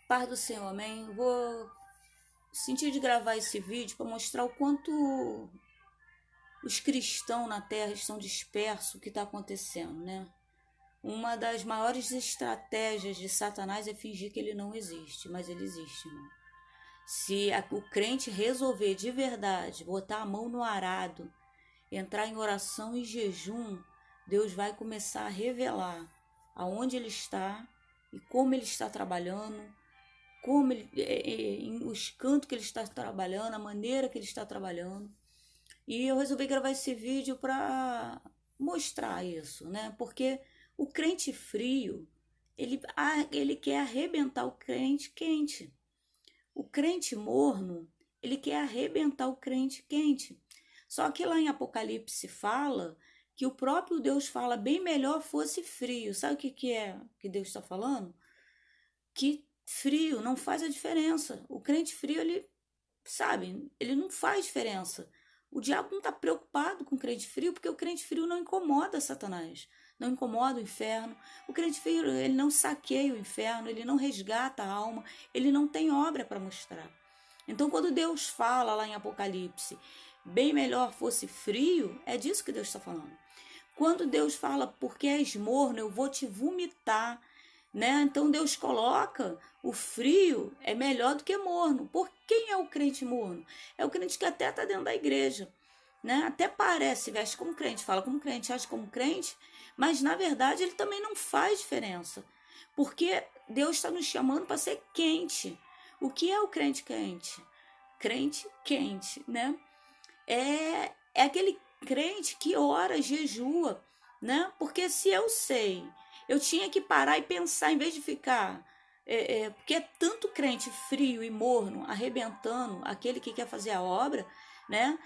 Paz do Senhor, amém? Vou sentir de gravar esse vídeo para mostrar o quanto os cristãos na Terra estão dispersos, o que está acontecendo, né? Uma das maiores estratégias de Satanás é fingir que ele não existe, mas ele existe, irmão. Se o crente resolver de verdade botar a mão no arado, entrar em oração e jejum, Deus vai começar a revelar aonde ele está e como ele está trabalhando, como os cantos que ele está trabalhando, a maneira que ele está trabalhando. E eu resolvi gravar esse vídeo para mostrar isso, né? Porque o crente frio, ele quer arrebentar o crente quente. O crente morno, ele quer arrebentar o crente quente. Só que lá em Apocalipse fala que o próprio Deus fala bem melhor fosse frio. Sabe o que é que Deus está falando? Que frio não faz a diferença. O crente frio, ele, sabe, ele não faz diferença. O diabo não está preocupado com o crente frio, porque o crente frio não incomoda Satanás, não incomoda o inferno. O crente frio, ele não saqueia o inferno, ele não resgata a alma, ele não tem obra para mostrar. Então, quando Deus fala lá em Apocalipse, bem melhor fosse frio, é disso que Deus está falando. Quando Deus fala, porque és morno, eu vou te vomitar, né? Então Deus coloca o frio é melhor do que morno. Por quem é o crente morno? É o crente que até está dentro da igreja, né? Até parece, veste como crente, fala como crente, age como crente, mas na verdade ele também não faz diferença, porque Deus está nos chamando para ser quente. O que é o crente quente? Crente quente, né? É aquele crente que ora, jejua, né? Porque se eu sei, eu tinha que parar e pensar, em vez de ficar. Porque é tanto crente frio e morno, arrebentando aquele que quer fazer a obra, né?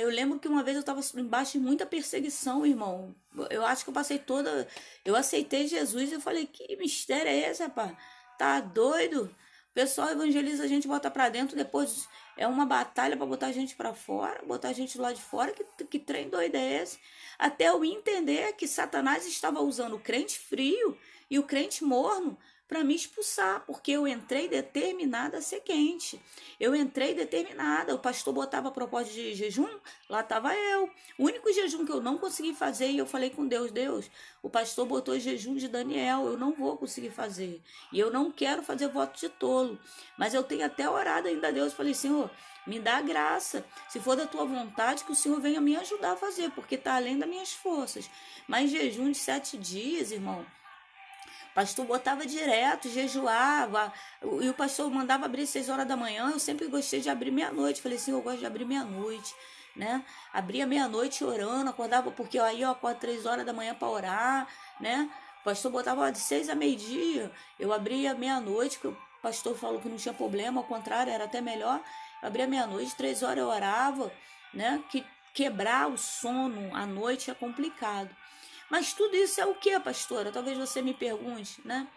Eu lembro que uma vez eu estava embaixo de muita perseguição, irmão. Eu acho que eu passei toda. Eu aceitei Jesus e eu falei: que mistério é esse, rapaz? Tá doido? O pessoal evangeliza a gente, bota pra dentro, depois é uma batalha para botar a gente para fora, botar a gente do lado de fora. Que trem doido é esse? Até eu entender que Satanás estava usando o crente frio e o crente morno para me expulsar, porque eu entrei determinada a ser quente. Eu entrei determinada. O pastor botava a proposta de jejum, lá estava eu. O único jejum que eu não consegui fazer, e eu falei com Deus: Deus, o pastor botou jejum de Daniel, eu não vou conseguir fazer. E eu não quero fazer voto de tolo. Mas eu tenho até orado ainda a Deus. Falei: Senhor, me dá graça. Se for da tua vontade, que o Senhor venha me ajudar a fazer, porque está além das minhas forças. Mas jejum de 7 dias, irmão, o pastor botava direto, jejuava, e o pastor mandava abrir 6 horas da manhã. Eu sempre gostei de abrir meia-noite. Falei assim: eu gosto de abrir meia-noite, né? Abria meia-noite orando, acordava, porque aí eu acordo 3 horas da manhã para orar, né? O pastor botava de 6 a meio-dia, eu abria meia-noite, que o pastor falou que não tinha problema, ao contrário, era até melhor. Eu abria meia-noite, 3 horas eu orava, né? Que quebrar o sono à noite é complicado. Mas tudo isso é o que, pastora? Talvez você me pergunte, né?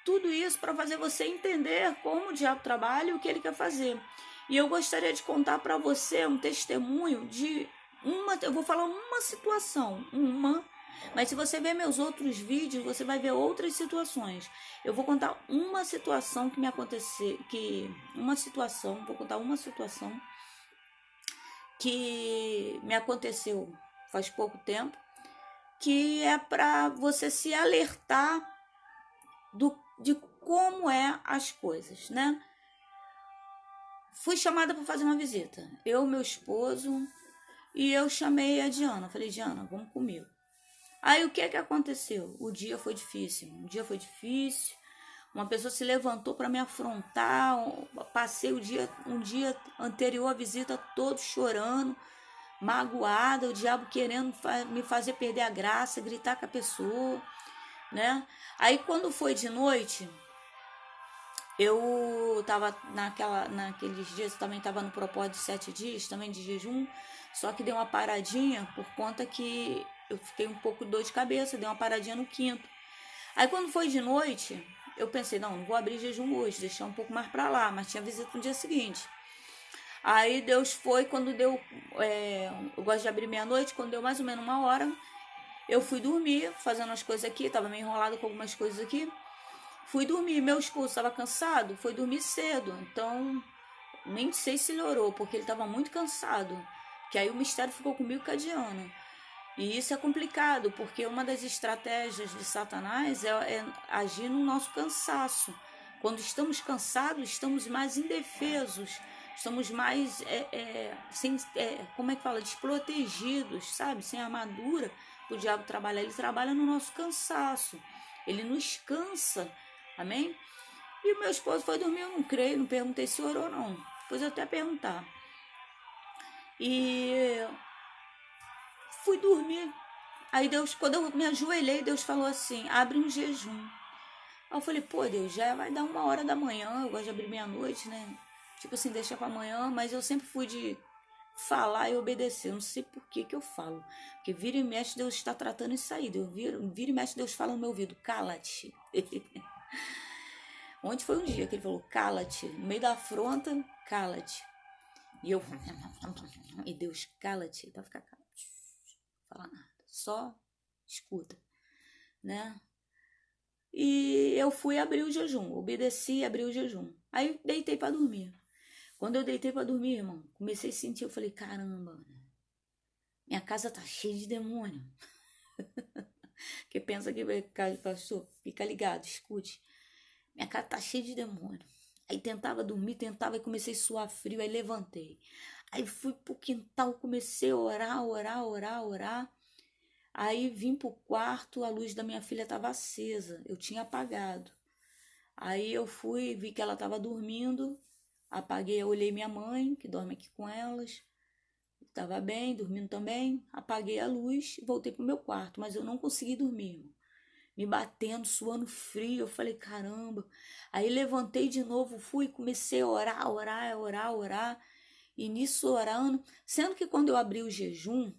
Tudo isso para fazer você entender como o diabo trabalha e o que ele quer fazer. E eu gostaria de contar para você um testemunho de eu vou falar uma situação, mas se você ver meus outros vídeos, você vai ver outras situações. Eu vou contar uma situação que me aconteceu, vou contar uma situação que me aconteceu faz pouco tempo, que é para você se alertar de como é as coisas, né? Fui chamada para fazer uma visita. Eu, meu esposo, e eu chamei a Diana. Falei: Diana, vamos comigo. Aí o que é que aconteceu? O dia foi difícil. Uma pessoa se levantou para me afrontar. Passei um dia anterior à visita todo chorando, magoada, o diabo querendo me fazer perder a graça, gritar com a pessoa, né? Aí quando foi de noite, eu tava naqueles dias, eu também tava no propósito de 7 dias, também de jejum, só que dei uma paradinha por conta que eu fiquei um pouco de dor de cabeça, dei uma paradinha no quinto. Aí quando foi de noite, eu pensei: não vou abrir jejum hoje, deixar um pouco mais pra lá, mas tinha visita no dia seguinte. Aí Deus foi, quando deu, eu gosto de abrir meia-noite, quando deu mais ou menos 1 hora, eu fui dormir, fazendo as coisas aqui, tava meio enrolado com algumas coisas aqui. Fui dormir, meu esposo estava cansado, foi dormir cedo, então nem sei se ele orou, porque ele estava muito cansado, que aí o mistério ficou comigo com a Diana. E isso é complicado, porque uma das estratégias de Satanás é agir no nosso cansaço. Quando estamos cansados, estamos mais indefesos, estamos mais, como é que fala, desprotegidos, sabe? Sem armadura, o diabo trabalha, ele trabalha no nosso cansaço, ele nos cansa, amém? E o meu esposo foi dormir, eu não creio, não perguntei se orou ou não, depois eu até perguntar. E fui dormir. Aí Deus, quando eu me ajoelhei, Deus falou assim, abre um jejum. Aí eu falei, pô, Deus, já vai dar 1h da manhã, eu gosto de abrir meia-noite, né? Tipo assim, deixa pra amanhã, mas eu sempre fui de falar e obedecer. Eu não sei por que eu falo. Porque vira e mexe, Deus está tratando isso aí. Vira e mexe, Deus fala no meu ouvido, cala-te. Ontem foi um dia que ele falou, cala-te. No meio da afronta, cala-te. E eu, e Deus, cala-te. Pra ficar calado. Não fala nada. Só escuta, né? E eu fui abrir o jejum, obedeci, abri o jejum. Aí deitei para dormir. Quando eu deitei para dormir, irmão, comecei a sentir, eu falei, caramba, minha casa tá cheia de demônio. Que pensa que vai ficar, pastor, fica ligado, escute. Minha casa tá cheia de demônio. Aí tentava dormir, tentava e comecei a suar frio, aí levantei. Aí fui pro quintal, comecei a orar. Aí vim pro quarto, a luz da minha filha estava acesa, eu tinha apagado. Aí eu fui, vi que ela estava dormindo, apaguei, eu olhei minha mãe, que dorme aqui com elas, estava bem, dormindo também, apaguei a luz e voltei pro meu quarto, mas eu não consegui dormir, irmão. Me batendo, suando frio, eu falei, caramba. Aí levantei de novo, fui, comecei a orar, e nisso orando, sendo que quando eu abri o jejum,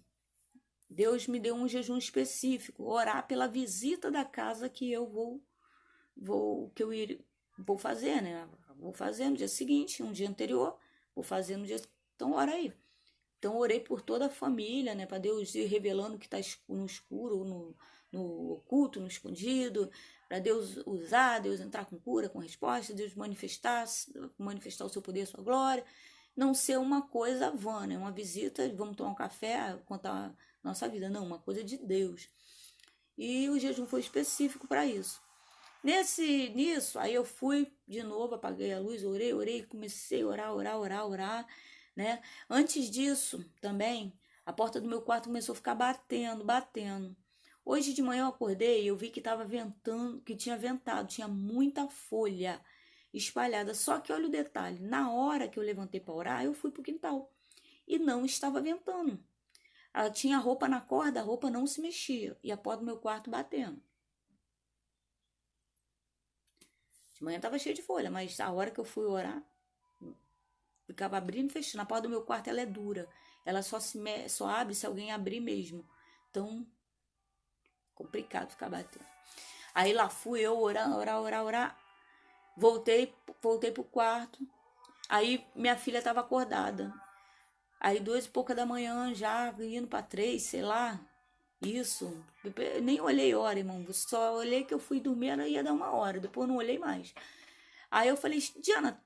Deus me deu um jejum específico, orar pela visita da casa que eu vou fazer, né? Vou fazer no dia seguinte, um dia anterior, vou fazer no dia. Então, ora aí. Então, orei por toda a família, né? Para Deus ir revelando o que está no escuro, no oculto, no escondido, para Deus usar, Deus entrar com cura, com resposta, Deus manifestar o seu poder, a sua glória. Não ser uma coisa vã, né? Uma visita, vamos tomar um café, contar nossa vida. Não, uma coisa de Deus. E o jejum foi específico para isso. Nisso, aí eu fui de novo, apaguei a luz, orei, comecei a orar, né? Antes disso, também, a porta do meu quarto começou a ficar batendo. Hoje de manhã eu acordei e eu vi que estava ventando, que tinha ventado, tinha muita folha espalhada. Só que olha o detalhe, na hora que eu levantei para orar, eu fui pro quintal e não estava ventando. Ela tinha roupa na corda, a roupa não se mexia e a porta do meu quarto batendo. De manhã estava cheia de folha, mas a hora que eu fui orar, ficava abrindo e fechando. A porta do meu quarto ela é dura, ela só abre se alguém abrir mesmo. Então, complicado ficar batendo. Aí lá fui eu orar. Voltei pro quarto. Aí minha filha estava acordada. Aí 2h pouca da manhã, já indo para 3, sei lá. Isso. Nem olhei hora, irmão. Só olhei que eu fui dormir, ela ia dar 1h. Depois não olhei mais. Aí eu falei, Diana,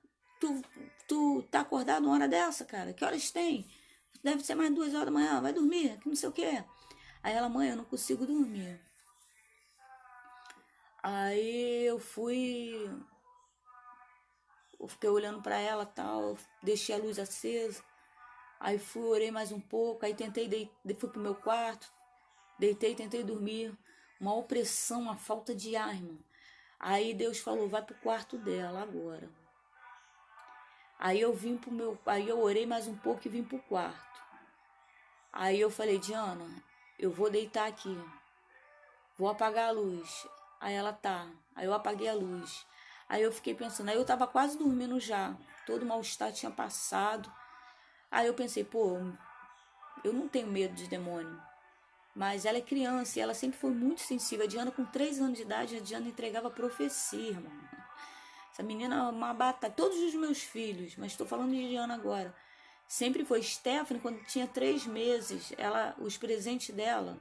tu tá acordada uma hora dessa, cara? Que horas tem? Deve ser mais 2h da manhã. Vai dormir, que não sei o quê. Aí ela, mãe, eu não consigo dormir. Aí eu fiquei olhando para ela, tal, deixei a luz acesa. Aí orei mais um pouco, aí fui pro meu quarto, deitei, tentei dormir. Uma opressão, uma falta de ar, irmão. Aí Deus falou, vai pro quarto dela agora. Aí eu orei mais um pouco e vim pro quarto. Aí eu falei, Diana, eu vou deitar aqui, vou apagar a luz. Aí ela tá. Aí eu apaguei a luz. Aí eu fiquei pensando, aí eu tava quase dormindo já. Todo o mal-estar tinha passado. Aí eu pensei, pô, eu não tenho medo de demônio. Mas ela é criança e ela sempre foi muito sensível. A Diana, com 3 anos de idade, a Diana entregava profecia, irmão. Essa menina é uma batalha. Todos os meus filhos, mas estou falando de Diana agora. Sempre foi. Stephanie, quando tinha 3 meses, os presentes dela,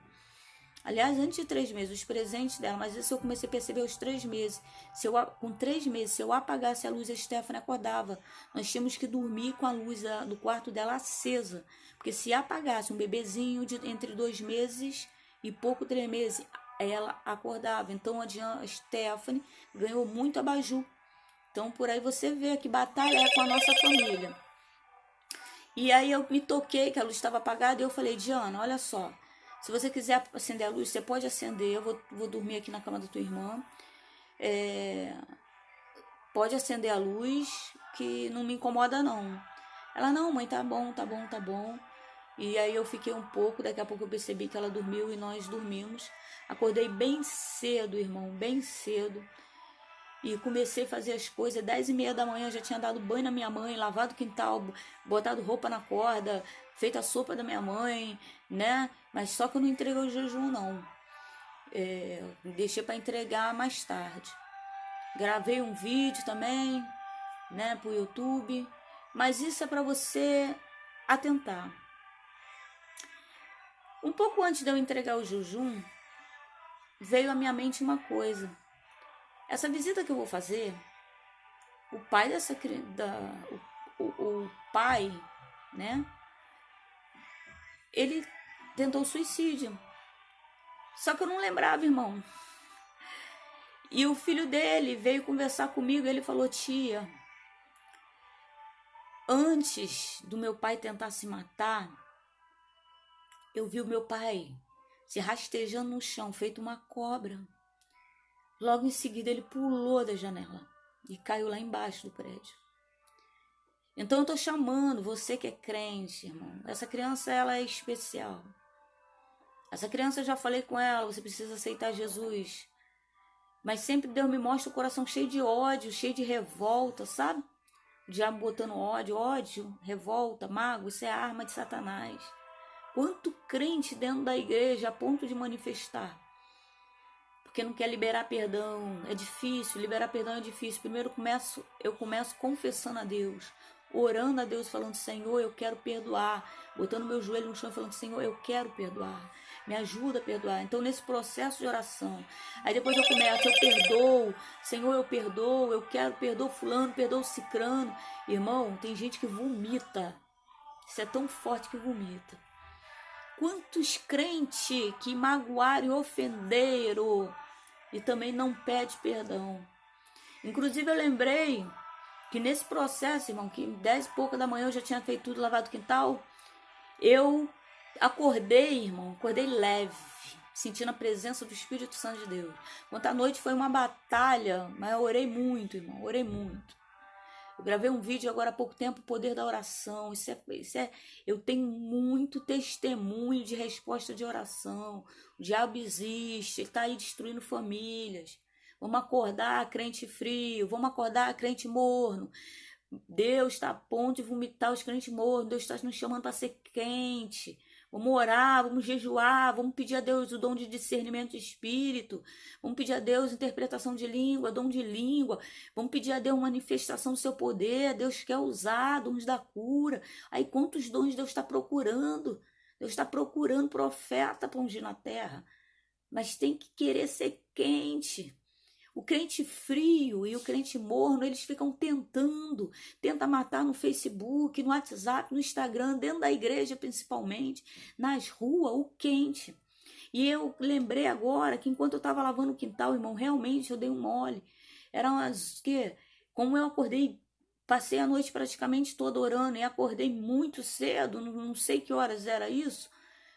Aliás, antes de 3 meses, os presentes dela, mas isso eu comecei a perceber aos 3 meses. Com 3 meses, se eu apagasse a luz, a Stephanie acordava. Nós tínhamos que dormir com a luz do quarto dela acesa. Porque se apagasse um bebezinho entre 2 meses e pouco 3 meses, ela acordava. Então a Stephanie ganhou muito abajur. Então por aí você vê que batalha é com a nossa família. E aí eu me toquei que a luz estava apagada e eu falei, Diana, olha só, se você quiser acender a luz, você pode acender, eu vou dormir aqui na cama da tua irmã. Pode acender a luz, que não me incomoda não. Ela, não, mãe, tá bom, tá bom, tá bom. E aí eu fiquei um pouco, daqui a pouco eu percebi que ela dormiu e nós dormimos. Acordei bem cedo, irmão, bem cedo. E comecei a fazer as coisas, 10h30 da manhã, eu já tinha dado banho na minha mãe, lavado o quintal, botado roupa na corda, feito a sopa da minha mãe, né? Mas só que eu não entreguei o jejum, não. Deixei para entregar mais tarde. Gravei um vídeo também, né, pro YouTube. Mas isso é para você atentar. Um pouco antes de eu entregar o jejum, veio à minha mente uma coisa. Essa visita que eu vou fazer, o pai dessa o pai, né? Ele tentou suicídio. Só que eu não lembrava, irmão. E o filho dele veio conversar comigo, ele falou, tia, antes do meu pai tentar se matar, eu vi o meu pai se rastejando no chão, feito uma cobra. Logo em seguida ele pulou da janela e caiu lá embaixo do prédio. Então eu tô chamando você que é crente, irmão. Essa criança, ela é especial. Essa criança, eu já falei com ela, você precisa aceitar Jesus. Mas sempre Deus me mostra o coração cheio de ódio, cheio de revolta, sabe? O diabo botando ódio, revolta, mágoa, isso é a arma de Satanás. Quanto crente dentro da igreja a ponto de manifestar? Porque não quer liberar perdão, é difícil, liberar perdão é difícil. Primeiro eu começo confessando a Deus, orando a Deus, falando, Senhor, eu quero perdoar, botando meu joelho no chão e falando, Senhor, eu quero perdoar, me ajuda a perdoar. Então nesse processo de oração, aí depois eu começo, eu perdoo, Senhor, eu perdoo, eu quero, perdoo fulano, perdoo cicrano. Irmão, tem gente que vomita, isso é tão forte que vomita. Quantos crentes que magoaram e ofenderam e também não pede perdão. Inclusive eu lembrei que nesse processo, irmão, que 10 e pouca da manhã eu já tinha feito tudo, lavado o quintal, eu acordei, irmão, acordei leve, sentindo a presença do Espírito Santo de Deus. Ontem à noite foi uma batalha, mas eu orei muito, irmão, orei muito. Eu gravei um vídeo agora há pouco tempo, o poder da oração. Eu tenho muito testemunho de resposta de oração. O diabo existe, ele está aí destruindo famílias. Vamos acordar, crente frio, vamos acordar, crente morno. Deus está a ponto de vomitar os crentes mornos. Deus está nos chamando para ser quente. Vamos orar, vamos jejuar, vamos pedir a Deus o dom de discernimento de espírito, vamos pedir a Deus interpretação de língua, dom de língua, vamos pedir a Deus manifestação do seu poder. Deus quer usar dons da cura. Aí quantos dons Deus está procurando? Deus está procurando profeta para ungir na terra, mas tem que querer ser quente. O crente frio e o crente morno, eles ficam tenta matar no Facebook, no WhatsApp, no Instagram, dentro da igreja principalmente, nas ruas, o quente. E eu lembrei agora que enquanto eu estava lavando o quintal, irmão, realmente eu dei um mole. Era como eu acordei, passei a noite praticamente toda orando e acordei muito cedo, não sei que horas era isso,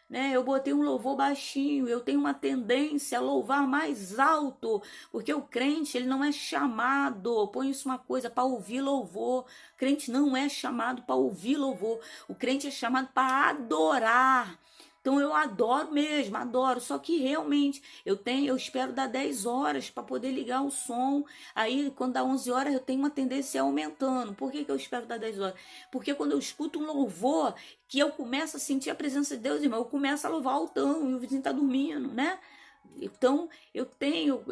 né? Eu botei um louvor baixinho, eu tenho uma tendência a louvar mais alto, porque o crente, ele não é chamado, põe isso uma coisa, para ouvir louvor. O crente não é chamado para ouvir louvor, o crente é chamado para adorar. Então eu adoro mesmo, adoro, só que realmente eu espero dar 10 horas para poder ligar o som. Aí quando dá 11 horas eu tenho uma tendência aumentando. Por que eu espero dar 10 horas? Porque quando eu escuto um louvor, que eu começo a sentir a presença de Deus, irmão, eu começo a louvar altão e o vizinho tá dormindo, né? Então eu tenho,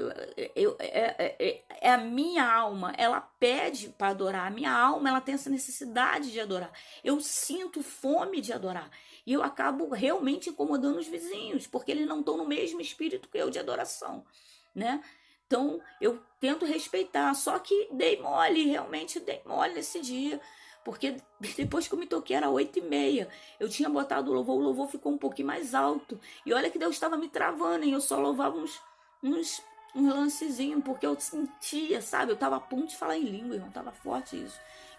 é a minha alma, ela pede para adorar, a minha alma ela tem essa necessidade de adorar, eu sinto fome de adorar. E eu acabo realmente incomodando os vizinhos, porque eles não estão no mesmo espírito que eu de adoração, né? Então, eu tento respeitar, só que dei mole, realmente dei mole nesse dia, porque depois que eu me toquei era 8h30, eu tinha botado o louvor ficou um pouquinho mais alto, e olha que Deus estava me travando, e eu só louvava um lancezinho, porque eu sentia, sabe, eu estava a ponto de falar em língua, irmão, estava forte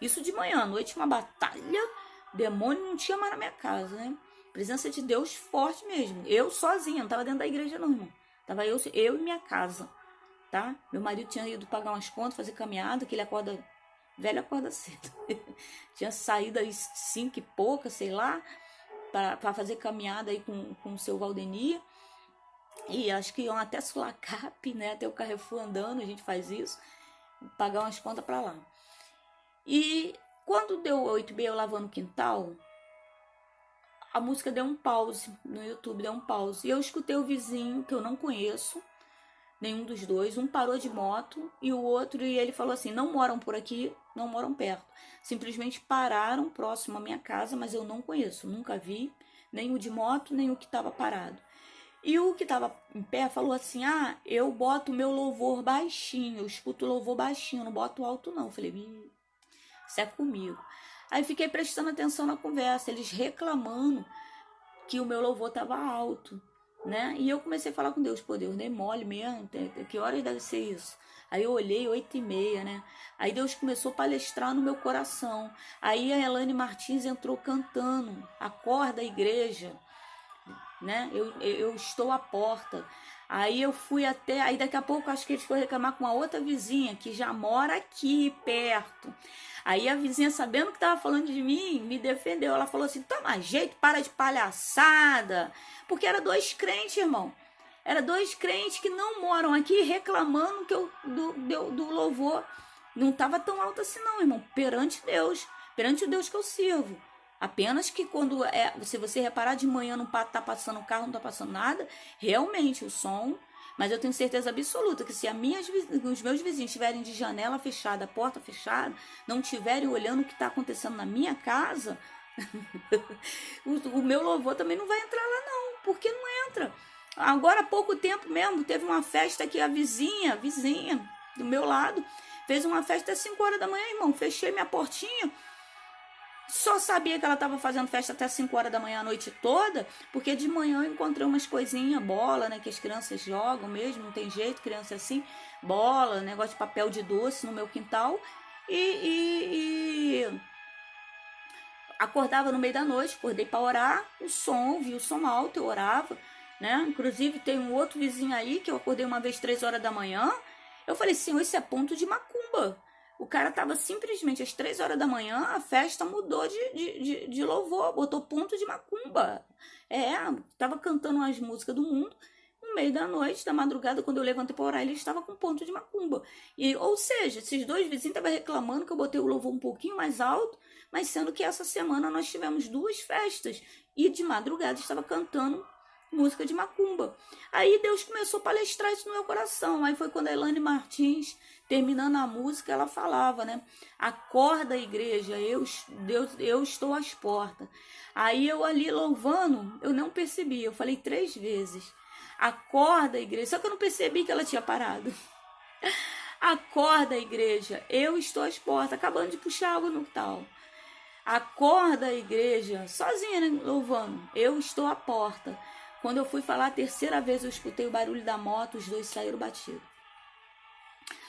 isso de manhã, à noite uma batalha, demônio não tinha mais na minha casa, né, presença de Deus forte mesmo, eu sozinha, não estava dentro da igreja não, irmão, estava eu e minha casa. Tá? Meu marido tinha ido pagar umas contas, fazer caminhada, que ele acorda, velho acorda cedo. Tinha saído aí 5 e pouca, sei lá, para fazer caminhada aí com o seu Valdemir. E acho que iam até Sulacap, né? Até o Carrefour andando, a gente faz isso. Pagar umas contas para lá. E quando deu 8h30 eu lavando o quintal, a música deu um pause no YouTube, deu um pause. E eu escutei o vizinho, que eu não conheço, nenhum dos dois, um parou de moto e o outro, e ele falou assim, não moram por aqui, não moram perto, simplesmente pararam próximo à minha casa, mas eu não conheço, nunca vi, nem o de moto, nem o que estava parado. E o que estava em pé falou assim, eu boto o meu louvor baixinho, eu escuto o louvor baixinho, não boto alto não. Eu falei, isso é comigo. Aí fiquei prestando atenção na conversa, eles reclamando que o meu louvor estava alto, né? E eu comecei a falar com Deus, pô, Deus, dei mole mesmo, que horas deve ser isso? Aí eu olhei 8h30, né? Aí Deus começou a palestrar no meu coração. Aí a Elaine Martins entrou cantando, acorda a igreja, né? Eu estou à porta. Aí eu fui até, aí daqui a pouco acho que eles foram reclamar com uma outra vizinha que já mora aqui perto. Aí a vizinha, sabendo que estava falando de mim, me defendeu. Ela falou assim, toma jeito, para de palhaçada. Porque era 2 crentes, irmão. Era 2 crentes que não moram aqui reclamando que do louvor. Não estava tão alto assim não, irmão. Perante o Deus que eu sirvo. Apenas que quando, se você reparar de manhã não tá passando carro, não tá passando nada, realmente o som... Mas eu tenho certeza absoluta que se os meus vizinhos estiverem de janela fechada, porta fechada, não estiverem olhando o que está acontecendo na minha casa, o meu louvor também não vai entrar lá não, porque não entra. Agora há pouco tempo mesmo, teve uma festa que a vizinha do meu lado, fez uma festa às 5 horas da manhã, irmão, fechei minha portinha, só sabia que ela estava fazendo festa até 5 horas da manhã a noite toda, porque de manhã eu encontrei umas coisinhas, bola, né, que as crianças jogam mesmo, não tem jeito, criança assim, bola, negócio de papel de doce no meu quintal, e acordava no meio da noite, acordei para orar, ouvi o som alto, eu orava, né, inclusive tem um outro vizinho aí, que eu acordei uma vez 3 horas da manhã, eu falei, Senhor, isso é ponto de macumba. O cara tava simplesmente às 3 horas da manhã, a festa mudou de louvor, botou ponto de macumba. Tava cantando as músicas do mundo, no meio da noite, da madrugada, quando eu levantei para orar, ele estava com ponto de macumba. Ou seja, esses 2 vizinhos estavam reclamando que eu botei o louvor um pouquinho mais alto, mas sendo que essa semana nós tivemos 2 festas e de madrugada estava cantando música de macumba. Aí Deus começou a palestrar isso no meu coração. Aí foi quando a Elaine Martins, terminando a música, ela falava, né? Acorda, igreja, eu estou às portas. Aí eu ali louvando, eu não percebi, eu falei 3 vezes. Acorda, igreja. Só que eu não percebi que ela tinha parado. Acorda, igreja, eu estou às portas, acabando de puxar água no tal. Acorda, igreja, sozinha, né? Louvando, eu estou à porta. Quando eu fui falar a 3ª vez, eu escutei o barulho da moto, os 2 saíram batidos.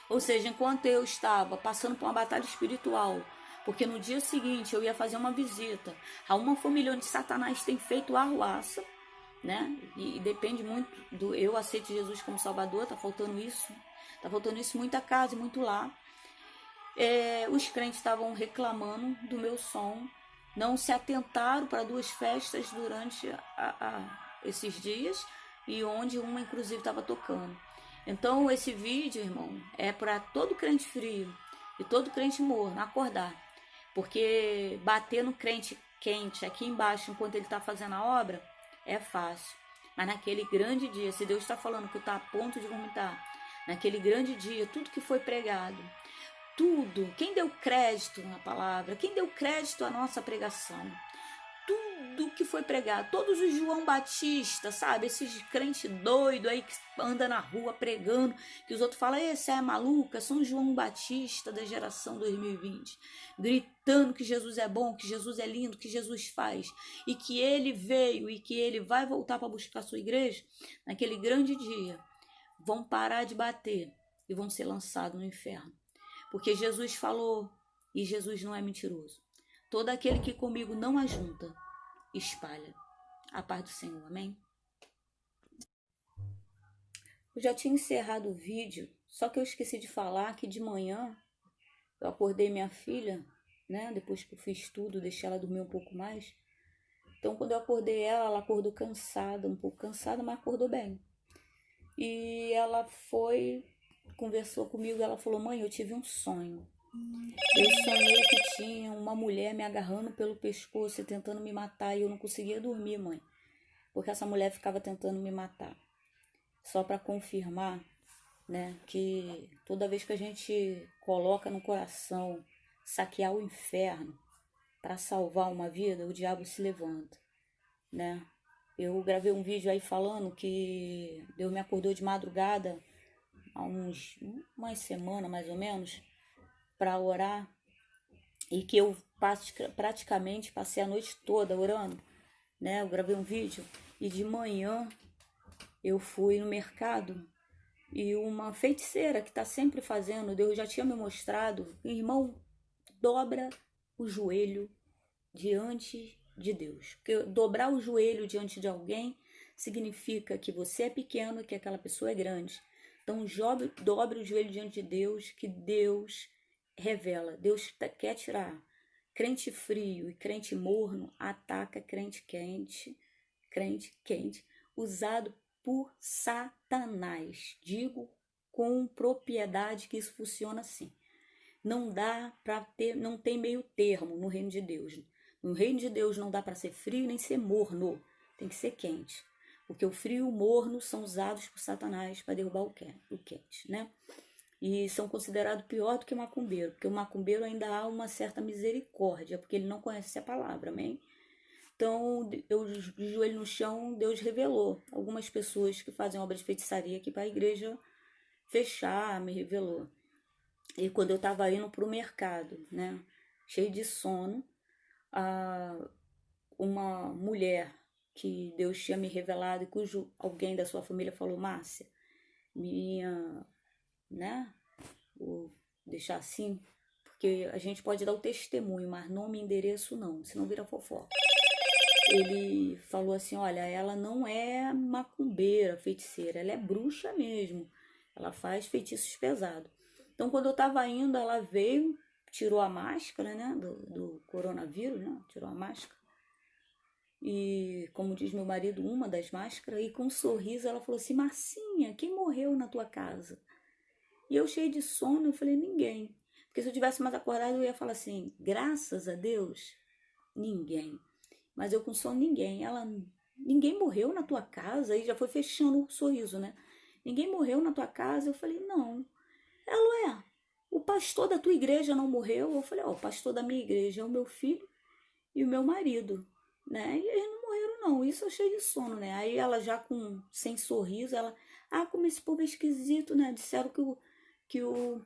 Ou seja, enquanto eu estava passando por uma batalha espiritual, porque no dia seguinte eu ia fazer uma visita a uma família onde Satanás tem feito arruaça, né? E depende muito do eu aceito Jesus como Salvador, tá faltando isso muita casa e muito lá. Os crentes estavam reclamando do meu som, não se atentaram para 2 festas durante esses dias, e onde uma inclusive estava tocando. Então esse vídeo, irmão, é para todo crente frio e todo crente morno acordar, porque bater no crente quente aqui embaixo enquanto ele está fazendo a obra é fácil, mas naquele grande dia, se Deus está falando que está a ponto de vomitar, naquele grande dia, tudo que foi pregado, tudo, quem deu crédito na palavra, quem deu crédito à nossa pregação, tudo que foi pregado, todos os João Batista, sabe? Esses crentes doidos aí que anda na rua pregando, que os outros falam, esse é maluca, são João Batista da geração 2020, gritando que Jesus é bom, que Jesus é lindo, que Jesus faz, e que ele veio e que ele vai voltar para buscar a sua igreja, naquele grande dia, vão parar de bater e vão ser lançados no inferno. Porque Jesus falou, e Jesus não é mentiroso. Todo aquele que comigo não ajunta, espalha. A paz do Senhor, amém? Eu já tinha encerrado o vídeo, só que eu esqueci de falar que de manhã eu acordei minha filha, né? Depois que eu fiz tudo, deixei ela dormir um pouco mais. Então, quando eu acordei ela acordou cansada, um pouco cansada, mas acordou bem. E ela foi, conversou comigo, ela falou, mãe, eu tive um sonho. Eu sonhei que tinha uma mulher me agarrando pelo pescoço e tentando me matar e eu não conseguia dormir, mãe. Porque essa mulher ficava tentando me matar. Só para confirmar, né, que toda vez que a gente coloca no coração saquear o inferno para salvar uma vida, o diabo se levanta, né? Eu gravei um vídeo aí falando que Deus me acordou de madrugada há uma semana mais ou menos para orar e que eu praticamente passei a noite toda orando, né? Eu gravei um vídeo e de manhã eu fui no mercado e uma feiticeira que está sempre fazendo, Deus já tinha me mostrado, irmão, dobra o joelho diante de Deus. Porque dobrar o joelho diante de alguém significa que você é pequeno e que aquela pessoa é grande. Então, dobre o joelho diante de Deus, que Deus revela. Deus quer tirar. Crente frio e crente morno ataca crente quente, usado por Satanás. Digo com propriedade que isso funciona assim. Não dá para ter, não tem meio termo no reino de Deus. No reino de Deus não dá para ser frio nem ser morno, tem que ser quente. Porque o frio e o morno são usados por Satanás para derrubar o quente, né? E são considerados pior do que macumbeiro, porque o macumbeiro ainda há uma certa misericórdia, porque ele não conhece a palavra, amém? Então, eu de joelho no chão, Deus revelou. Algumas pessoas que fazem obra de feitiçaria aqui para a igreja fechar, me revelou. E quando eu estava indo para o mercado, né, cheio de sono, uma mulher que Deus tinha me revelado e cujo alguém da sua família falou, Márcia, né, vou deixar assim, porque a gente pode dar o testemunho, mas nome e endereço não, senão vira fofoca. Ele falou assim, olha, ela não é macumbeira, feiticeira, ela é bruxa mesmo, ela faz feitiços pesados. Então, quando eu estava indo, ela veio, tirou a máscara, né, do coronavírus, né, tirou a máscara. E, como diz meu marido, uma das máscaras, e com um sorriso ela falou assim, Marcinha, quem morreu na tua casa? E eu cheio de sono, eu falei, ninguém. Porque se eu tivesse mais acordado, eu ia falar assim, graças a Deus, ninguém. Mas eu com sono, ninguém. Ninguém morreu na tua casa? Aí já foi fechando o sorriso, né? Ninguém morreu na tua casa? Eu falei, não. Ela, o pastor da tua igreja não morreu? Eu falei, ó, o pastor da minha igreja é o meu filho e o meu marido, né? E eles não morreram, não. Isso eu cheio de sono, né? Aí ela já sem sorriso, ela, como esse povo é esquisito, né? Disseram que o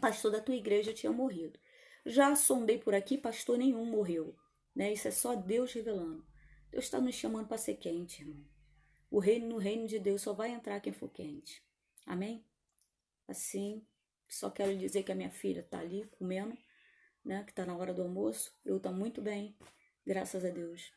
pastor da tua igreja tinha morrido. Já sondei por aqui, pastor nenhum morreu, né? Isso é só Deus revelando. Deus está nos chamando para ser quente, irmão. No reino de Deus só vai entrar quem for quente. Amém? Assim, só quero dizer que a minha filha está ali comendo, né? Que está na hora do almoço. Eu estou muito bem, graças a Deus.